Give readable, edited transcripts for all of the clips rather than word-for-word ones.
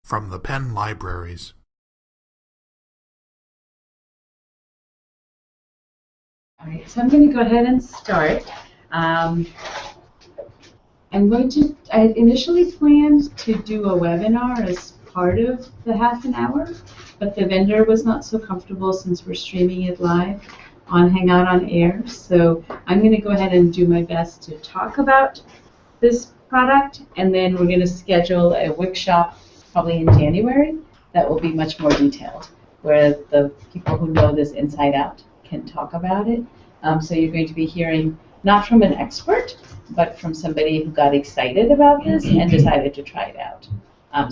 from the Penn Libraries. All right, so I'm going to go ahead and start. I initially planned to do a webinar as part of the half an hour, but the vendor was not so comfortable since we're streaming it live on Hangout on Air. So I'm going to go ahead and do my best to talk about this product, and then we're going to schedule a workshop probably in January that will be much more detailed, where the people who know this inside out can talk about it. So you're going to be hearing not from an expert, but from somebody who got excited about this and decided to try it out.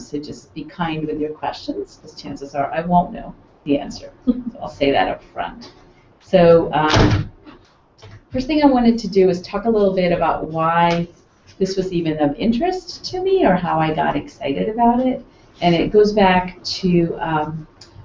So just be kind with your questions, because chances are I won't know the answer. So I'll say that up front. So first thing I wanted to do is talk a little bit about why this was even of interest to me, or how I got excited about it. And it goes back to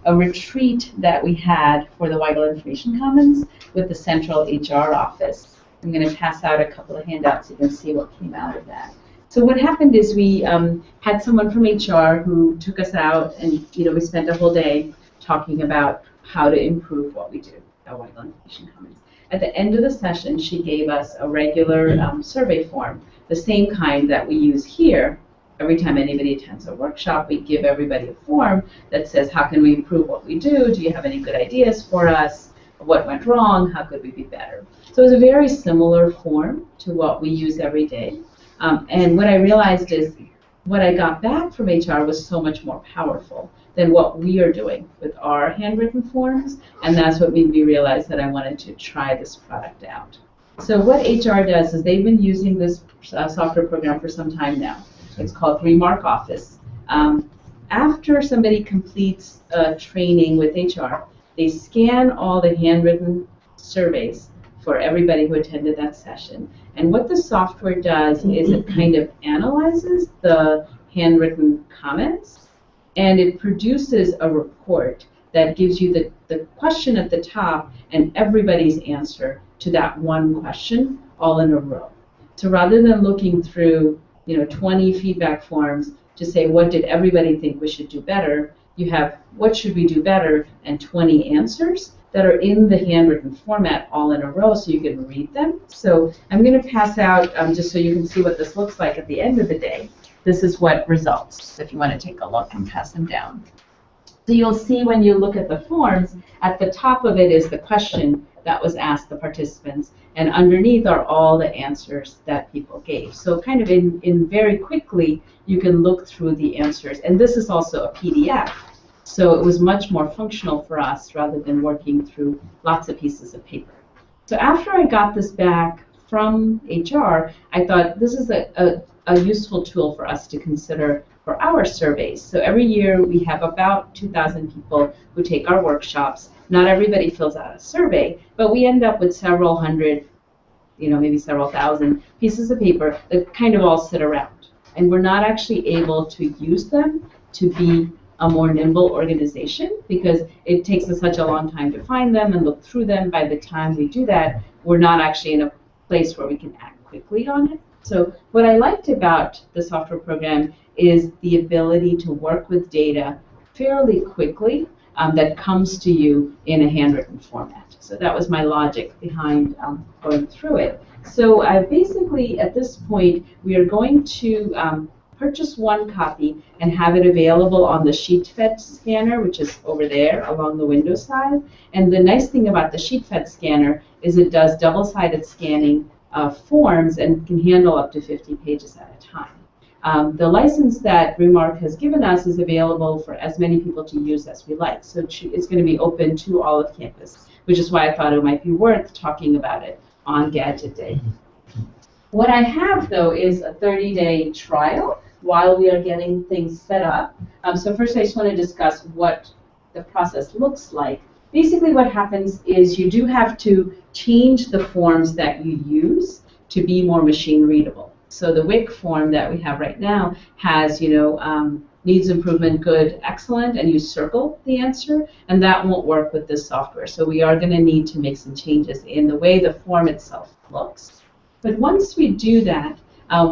a retreat that we had for the Weigle Information Commons with the central HR office. I'm going to pass out a couple of handouts so you can see what came out of that. So what happened is we had someone from HR who took us out, and we spent a whole day talking about how to improve what we do at Weigle Information Commons. At the end of the session, she gave us a regular survey form, the same kind that we use here. Every time anybody attends a workshop, we give everybody a form that says, how can we improve what we do? Do you have any good ideas for us? What went wrong? How could we be better? So it was a very similar form to what we use every day. And what I realized is what I got back from HR was so much more powerful than what we are doing with our handwritten forms. And that's what made me realize that I wanted to try this product out. So what HR does is they've been using this software program for some time now. It's called Remark Office. After somebody completes a training with HR, they scan all the handwritten surveys for everybody who attended that session. And what the software does is it kind of analyzes the handwritten comments, and it produces a report that gives you the question at the top and everybody's answer to that one question all in a row. So rather than looking through 20 feedback forms to say, what did everybody think we should do better? You have, what should we do better? And 20 answers that are in the handwritten format all in a row so you can read them. So I'm going to pass out, just so you can see what this looks like at the end of the day. This is what results, if you want to take a look and pass them down. So you'll see when you look at the forms, at the top of it is the question that was asked the participants, and underneath are all the answers that people gave. So kind of in very quickly, you can look through the answers. And this is also a PDF, so it was much more functional for us rather than working through lots of pieces of paper. So after I got this back from HR, I thought this is a useful tool for us to consider for our surveys. So every year we have about 2,000 people who take our workshops. Not everybody fills out a survey, but we end up with several hundred, maybe several thousand pieces of paper that kind of all sit around. And we're not actually able to use them to be a more nimble organization because it takes us such a long time to find them and look through them. By the time we do that, we're not actually in a place where we can act quickly on it. So what I liked about the software program is the ability to work with data fairly quickly that comes to you in a handwritten format. So that was my logic behind going through it. So basically, at this point, we are going to purchase one copy and have it available on the SheetFed scanner, which is over there along the Windows side. And the nice thing about the SheetFed scanner is it does double-sided scanning of forms and can handle up to 50 pages at a time. The license that Remark has given us is available for as many people to use as we like. So it's going to be open to all of campus, which is why I thought it might be worth talking about it on Gadget Day. What I have, though, is a 30-day trial while we are getting things set up. So first I just want to discuss what the process looks like. Basically what happens is you do have to change the forms that you use to be more machine readable. So the WIC form that we have right now has, needs improvement, good, excellent, and you circle the answer, and that won't work with this software. So we are going to need to make some changes in the way the form itself looks. But once we do that,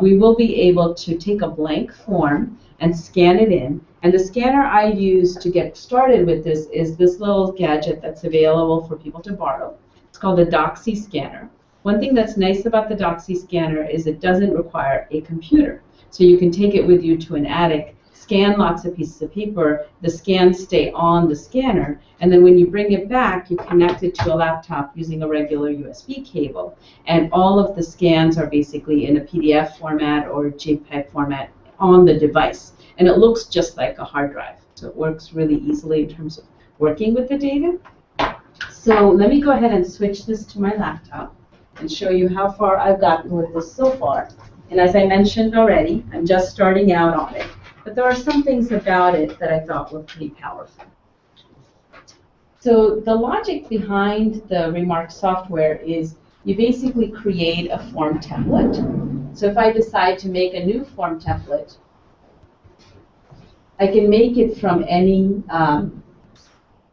we will be able to take a blank form and scan it in. And the scanner I use to get started with this is this little gadget that's available for people to borrow. It's called a Doxy scanner. One thing that's nice about the Doxy scanner is it doesn't require a computer. So you can take it with you to an attic, scan lots of pieces of paper, the scans stay on the scanner, and then when you bring it back, you connect it to a laptop using a regular USB cable. And all of the scans are basically in a PDF format or JPEG format on the device. And it looks just like a hard drive. So it works really easily in terms of working with the data. So let me go ahead and switch this to my laptop and show you how far I've gotten with this so far. And as I mentioned already, I'm just starting out on it. But there are some things about it that I thought were pretty powerful. So the logic behind the Remark software is you basically create a form template. So if I decide to make a new form template, I can make it from any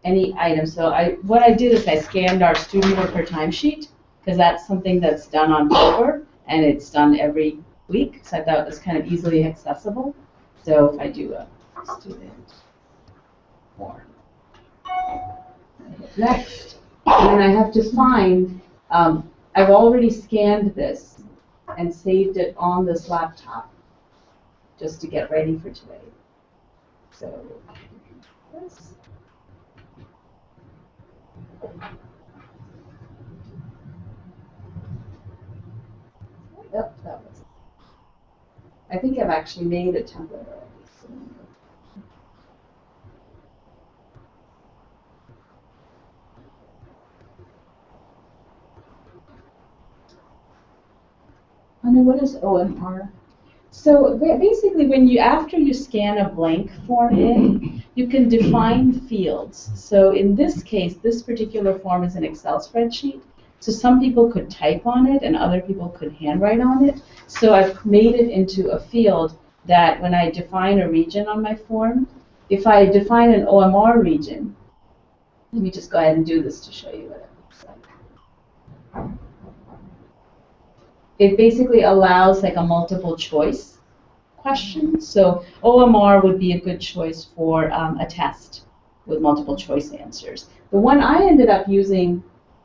item. So what I did is I scanned our student worker timesheet, because that's something that's done on paper, and it's done every week. So I thought it was kind of easily accessible. So if I do a student form, I hit next, and then I have to find, I've already scanned this and saved it on this laptop just to get ready for today. So this. Yep, that was it. I think I've actually made a template already. So. Anu, what is OMR? So basically, after you scan a blank form in, you can define fields. So in this case, this particular form is an Excel spreadsheet. So some people could type on it and other people could handwrite on it. So I've made it into a field that when I define a region on my form, if I define an OMR region, let me just go ahead and do this to show you what it looks like. It basically allows like a multiple choice question. So OMR would be a good choice for a test with multiple choice answers. The one I ended up using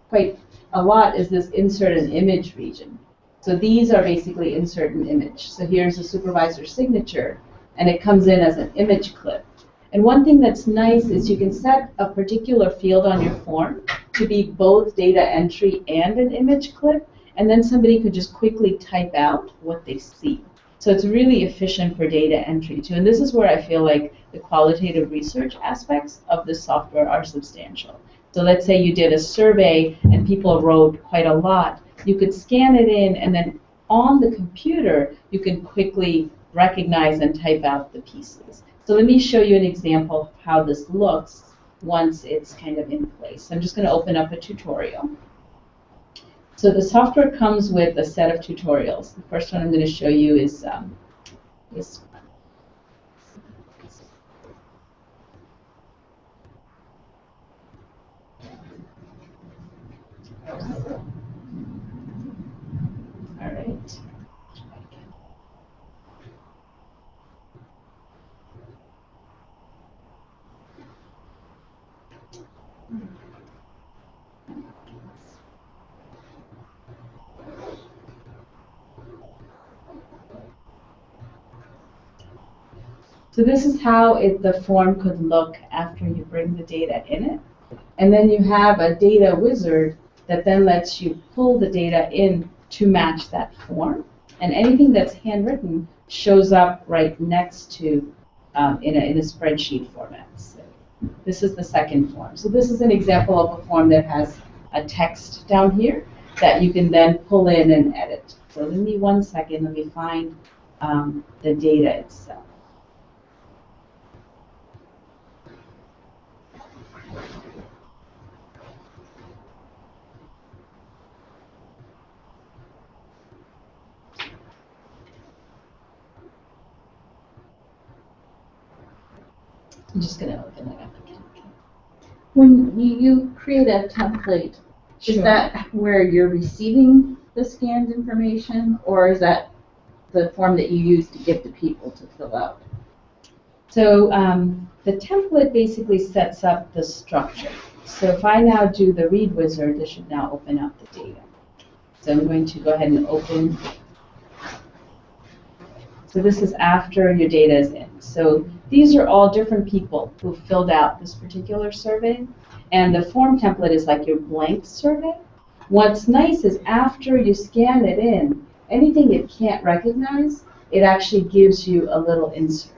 quite a lot is this insert an image region. So these are basically insert an image. So here's a supervisor's signature, and it comes in as an image clip. And one thing that's nice is you can set a particular field on your form to be both data entry and an image clip, and then somebody could just quickly type out what they see. So it's really efficient for data entry too. And this is where I feel like the qualitative research aspects of this software are substantial. So let's say you did a survey and people wrote quite a lot. You could scan it in, and then on the computer, you can quickly recognize and type out the pieces. So let me show you an example of how this looks once it's kind of in place. I'm just going to open up a tutorial. So the software comes with a set of tutorials. The first one I'm going to show you is this one. All right. So this is how the form could look after you bring the data in it. And then you have a data wizard that then lets you pull the data in to match that form. And anything that's handwritten shows up right next to in a spreadsheet format. So this is the second form. So this is an example of a form that has a text down here that you can then pull in and edit. So give me 1 second. Let me find the data itself. I'm just going to open it up again. When you create a template, Sure. is that where you're receiving the scanned information, or is that the form that you use to give to people to fill out? So the template basically sets up the structure. So if I now do the read wizard, this should now open up the data. So I'm going to go ahead and open. So this is after your data is in. So these are all different people who filled out this particular survey. And the form template is like your blank survey. What's nice is after you scan it in, anything it can't recognize, it actually gives you a little insert.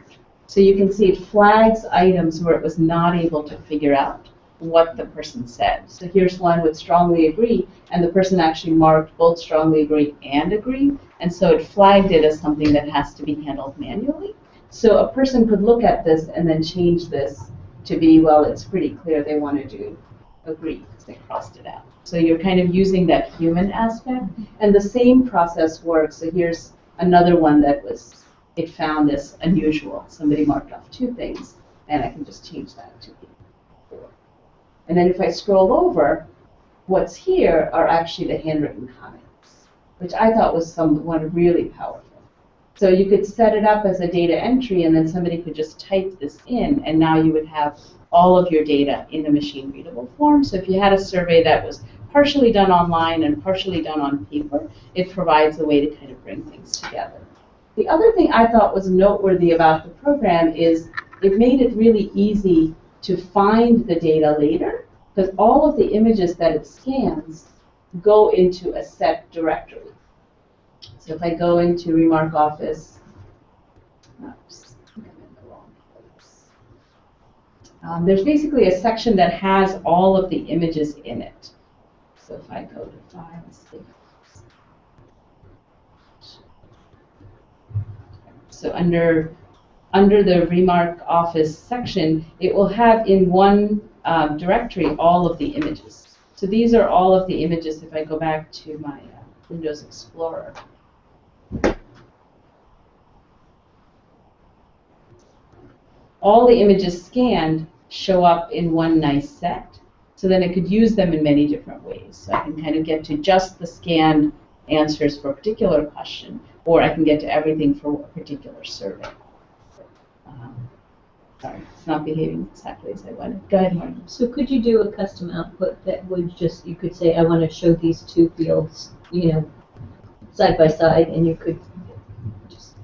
So you can see it flags items where it was not able to figure out what the person said. So here's one with strongly agree, and the person actually marked both strongly agree and agree, and so it flagged it as something that has to be handled manually. So a person could look at this and then change this to be, well, it's pretty clear they want to do agree because they crossed it out. So you're kind of using that human aspect, and the same process works. So here's another one that was, it found this unusual. Somebody marked off 2 things, and I can just change that to 4. And then if I scroll over, what's here are actually the handwritten comments, which I thought was one really powerful. So you could set it up as a data entry, and then somebody could just type this in, and now you would have all of your data in a machine-readable form. So if you had a survey that was partially done online and partially done on paper, it provides a way to kind of bring things together. The other thing I thought was noteworthy about the program is it made it really easy to find the data later, because all of the images that it scans go into a set directory. So if I go into Remark Office, oops, I'm in the wrong place. There's basically a section that has all of the images in it. So if I go to Files, so under the Remark Office section, it will have in one directory all of the images. So these are all of the images. If I go back to my Windows Explorer, all the images scanned show up in one nice set. So then I could use them in many different ways. So I can kind of get to just the scanned answers for a particular question, or I can get to everything for a particular survey. Sorry, it's not behaving exactly as I wanted. Go ahead, Martin. So could you do a custom output that would just, you could say, I want to show these 2 fields, side by side, and you could just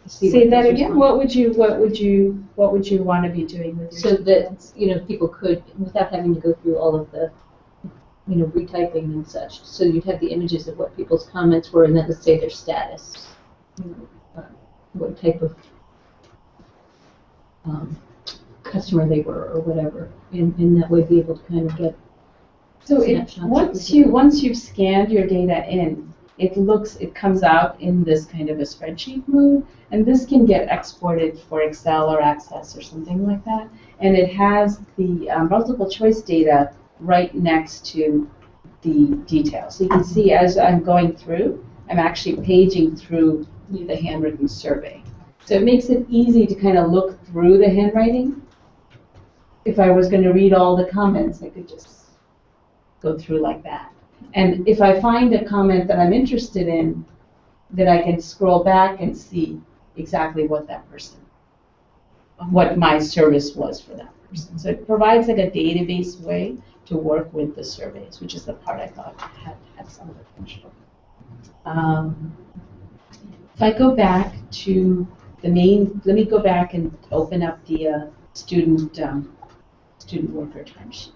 say that again. What would you want to be doing with your so that people could, without having to go through all of the retyping and such. So you'd have the images of what people's comments were, and then let's say their status, what type of customer they were or whatever, and that way be able to kind of get. So once you've scanned your data in, it comes out in this kind of a spreadsheet mode, and this can get exported for Excel or Access or something like that, and it has the multiple choice data right next to the details. So you can see as I'm going through, I'm actually paging through the handwritten survey. So it makes it easy to kind of look through the handwriting. If I was going to read all the comments, I could just go through like that. And if I find a comment that I'm interested in, then I can scroll back and see exactly what my service was for that person. So it provides like a database way to work with the surveys, which is the part I thought had some potential. If I go back to the main, let me go back and open up the student worker timesheet.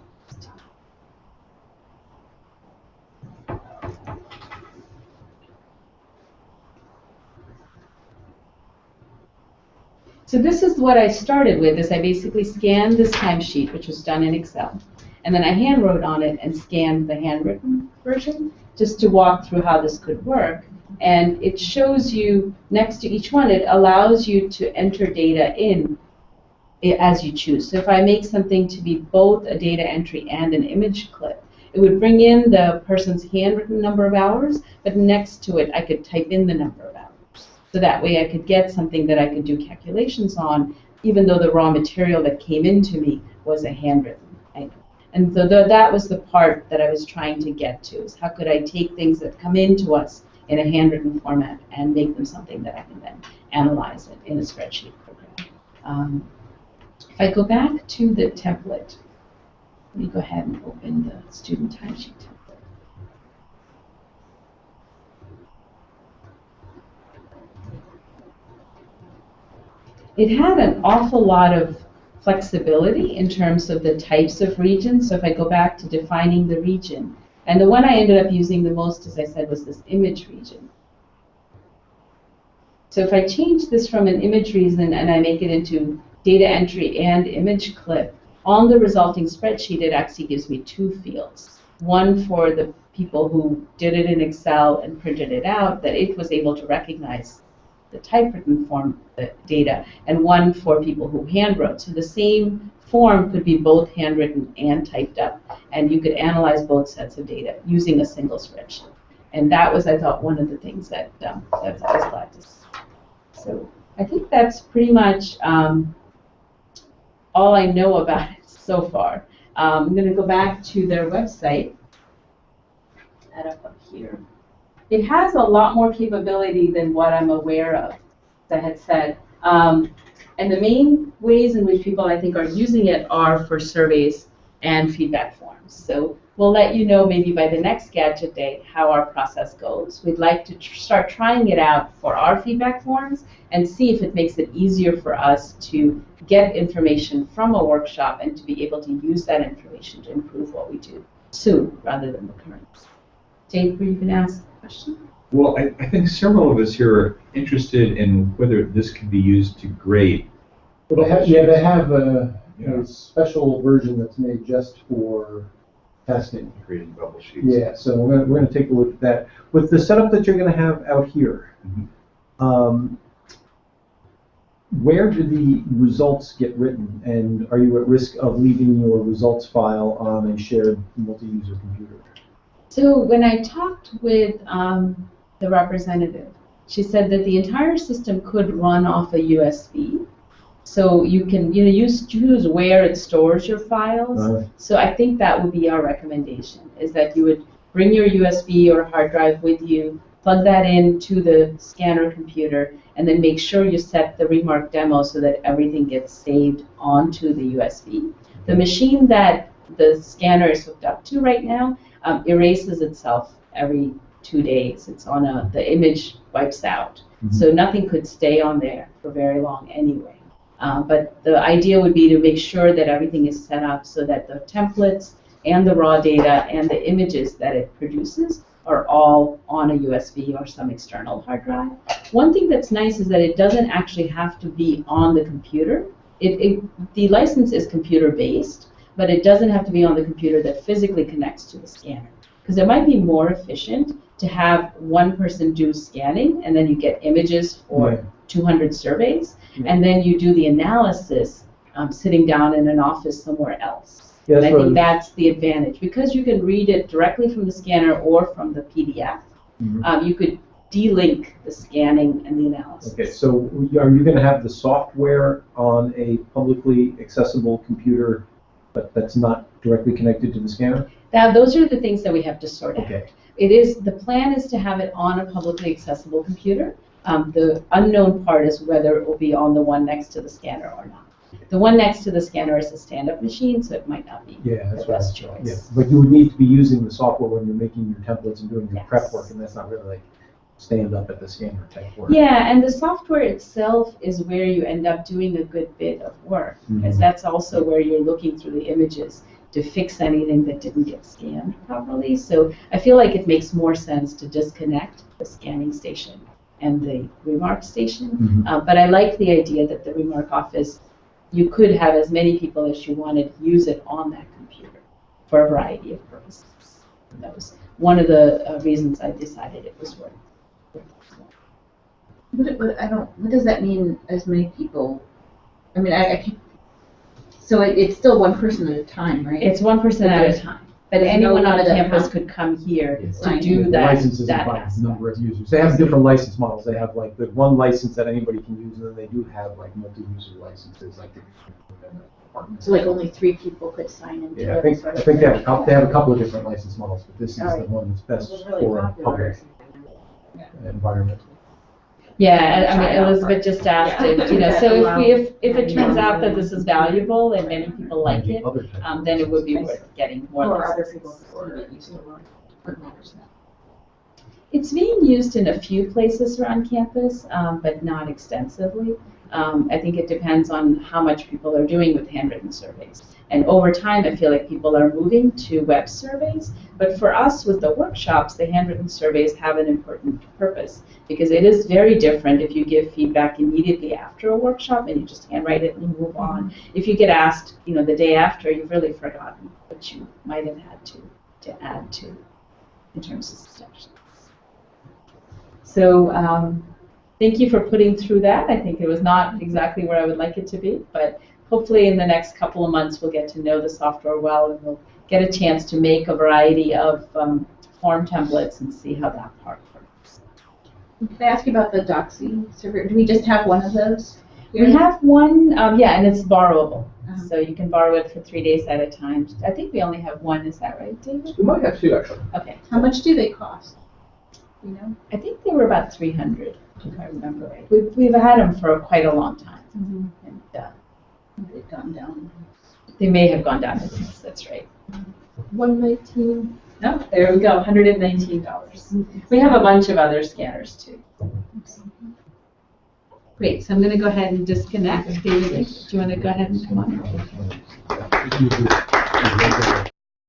So this is what I started with, is I basically scanned this timesheet, which was done in Excel, and then I hand wrote on it and scanned the handwritten version just to walk through how this could work. And it shows you next to each one, it allows you to enter data in as you choose. So if I make something to be both a data entry and an image clip, it would bring in the person's handwritten number of hours, but next to it I could type in the number of hours. So that way I could get something that I could do calculations on, even though the raw material that came into me was a handwritten item. And so that was the part that I was trying to get to, is how could I take things that come into us in a handwritten format and make them something that I can then analyze it in a spreadsheet program. If I go back to the template, let me go ahead and open the student timesheet template. It had an awful lot of flexibility in terms of the types of regions. So if I go back to defining the region, and the one I ended up using the most, as I said, was this image region. So if I change this from an image region and I make it into data entry and image clip, on the resulting spreadsheet, it actually gives me two fields. One for the people who did it in Excel and printed it out, that it was able to recognize the typewritten form data, and one for people who handwrote. So the same form could be both handwritten and typed up, and you could analyze both sets of data using a single spreadsheet. And that was, I thought, one of the things that I was glad to see. So I think that's pretty much all I know about it so far. I'm going to go back to their website. Add up here. It has a lot more capability than what I'm aware of, as I had said. And the main ways in which people, I think, are using it are for surveys and feedback forms. So we'll let you know maybe by the next Gadget Day how our process goes. We'd like to start trying it out for our feedback forms and see if it makes it easier for us to get information from a workshop and to be able to use that information to improve what we do soon rather than recurrent. Dave, were you going to ask a question? Well, I think several of us here are interested in whether this can be used to grade. Well, they have a special version that's made just for testing. Grading bubble sheets. Yeah, so we're going to take a look at that. With the setup that you're going to have out here, where do the results get written? And are you at risk of leaving your results file on a shared multi-user computer? So when I talked with the representative, she said that the entire system could run off a USB. So you can choose where it stores your files. So I think that would be our recommendation, is that you would bring your USB or hard drive with you, plug that into the scanner computer, and then make sure you set the Remark demo so that everything gets saved onto the USB. The machine that the scanner is hooked up to right now erases itself every 2 days. It's on the image wipes out. So nothing could stay on there for very long anyway. But the idea would be to make sure that everything is set up so that the templates and the raw data and the images that it produces are all on a USB or some external hard drive. One thing that's nice is that it doesn't actually have to be on the computer. The license is computer-based, but it doesn't have to be on the computer that physically connects to the scanner. Because it might be more efficient to have one person do scanning, and then you get images for 200 surveys, and then you do the analysis sitting down in an office somewhere else. And I think that's the advantage. Because you can read it directly from the scanner or from the PDF, you could delink the scanning and the analysis. Okay, so are you going to have the software on a publicly accessible computer but that's not directly connected to the scanner? Now, those are the things that we have to sort out. Okay. The plan is to have it on a publicly accessible computer. The unknown part is whether it will be on the one next to the scanner or not. The one next to the scanner is a stand-up machine, so it might not be the best choice. Yeah, but you would need to be using the software when you're making your templates and doing your prep work, and that's not really like stand up at the scanner type work. Yeah, and the software itself is where you end up doing a good bit of work, because that's also where you're looking through the images to fix anything that didn't get scanned properly. So I feel like it makes more sense to disconnect the scanning station and the Remark station. But I like the idea that the Remark Office, you could have as many people as you wanted use it on that computer for a variety of purposes. And that was one of the reasons I decided it was worth it. What does that mean, as many people? I mean, so it's still one person at a time, right? It's one person at a time. But anyone on the campus could come here to do that. Licenses by number of users. They have different license models. They have like the one license that anybody can use, and then they do have like multi-user licenses, like so like only 3 people could sign into it. I think they have a couple of different license models, but this is the one that's best for public. environmentally. Yeah, I mean, Try out Elizabeth just asked Yeah. it, you know, so if it turns out that this is valuable and many people like Maybe it, other types. then it would be worth getting more Or other licenses. people who get used to learn what matters now. It's being used in a few places around campus, but not extensively. I think it depends on how much people are doing with handwritten surveys. And over time, I feel like people are moving to web surveys. But for us, with the workshops, the handwritten surveys have an important purpose because it is very different if you give feedback immediately after a workshop and you just handwrite it and move on. If you get asked, you know, the day after, you've really forgotten what you might have had to add to in terms of suggestions. So thank you for putting through that. I think it was not exactly where I would like it to be, but hopefully in the next couple of months we'll get to know the software well and we'll get a chance to make a variety of form templates and see how that part works. Can I ask you about the Doxy server? Do we just have one of those? We have one, yeah, and it's borrowable. Uh-huh. So you can borrow it for 3 days at a time. I think we only have one, is that right, David? We might have two, actually. Okay. How much do they cost? You know? I think they were about 300, if I remember right. We've had them for quite a long time. And They've gone down. they may have gone down in price, that's right. 119. No, there we go, $119. We have a bunch of other scanners too. Great, so I'm going to go ahead and disconnect. David, do you want to go ahead and come on?